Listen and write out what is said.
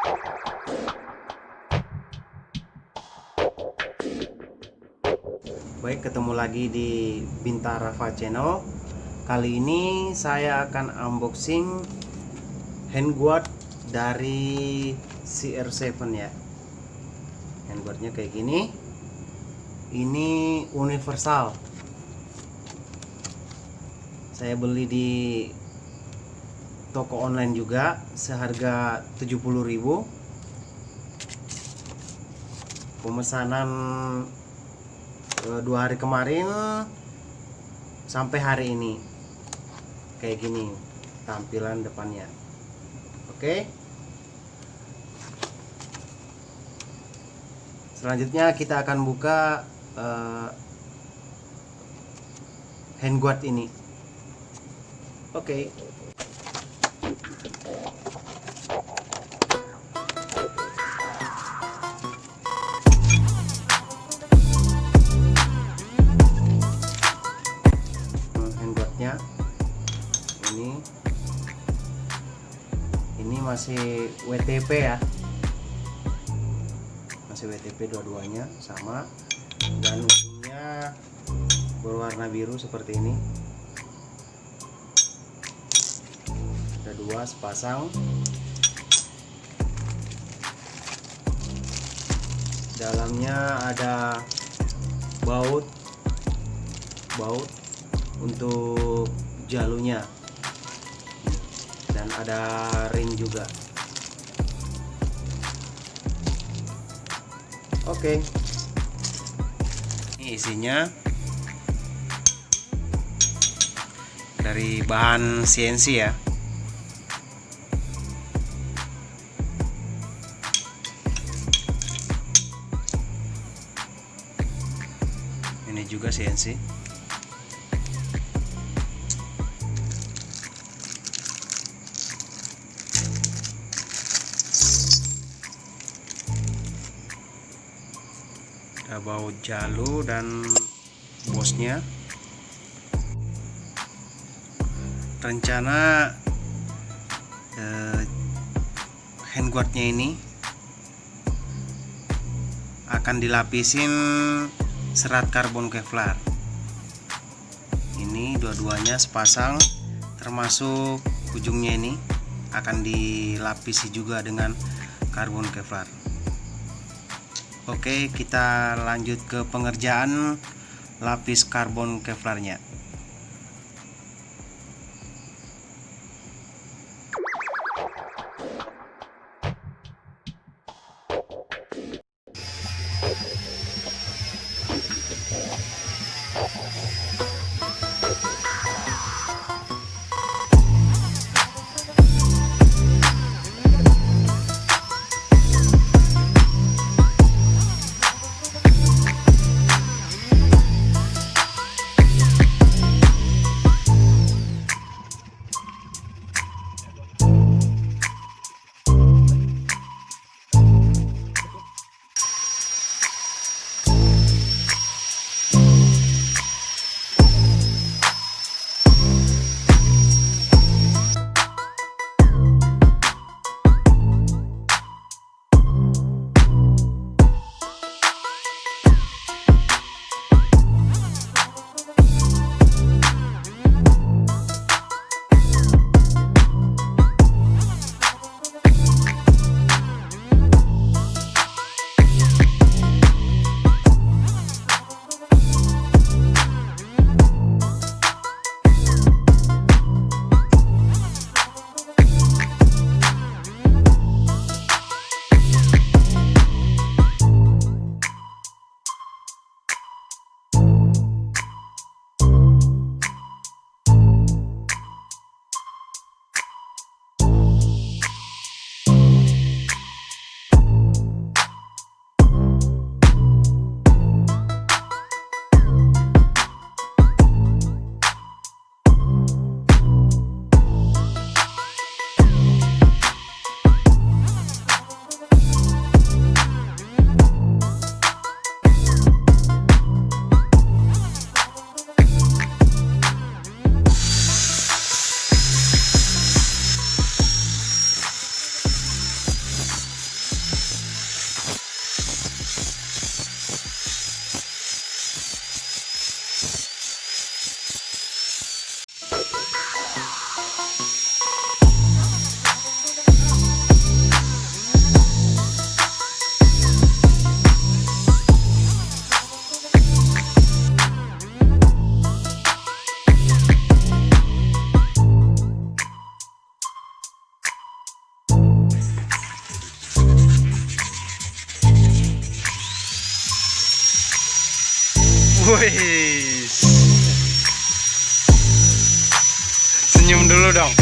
Baik, ketemu lagi di Bintara Channel. Kali ini saya akan unboxing handguard dari CR7 ya. Handguardnya kayak gini. Ini universal. Saya beli di toko online juga seharga 70.000. Pemesanan 2 hari kemarin sampai hari ini kayak gini tampilan depannya. Oke, selanjutnya kita akan buka handguard ini. Oke. Handguardnya ini masih WTP ya, masih WTP dua-duanya sama, dan ujungnya berwarna biru seperti ini. Ada dua sepasang. Dalamnya ada baut untuk jalunya, dan ada ring juga. Oke, ini isinya dari bahan CNC ya. Ini juga CNC. Ada baut jalu dan bosnya. Rencana handguardnya ini akan dilapisin serat karbon Kevlar. Ini dua-duanya sepasang, termasuk ujungnya ini akan dilapisi juga dengan karbon Kevlar. Oke, kita lanjut ke pengerjaan lapis karbon Kevlarnya. Wis. Senyum dulu dong.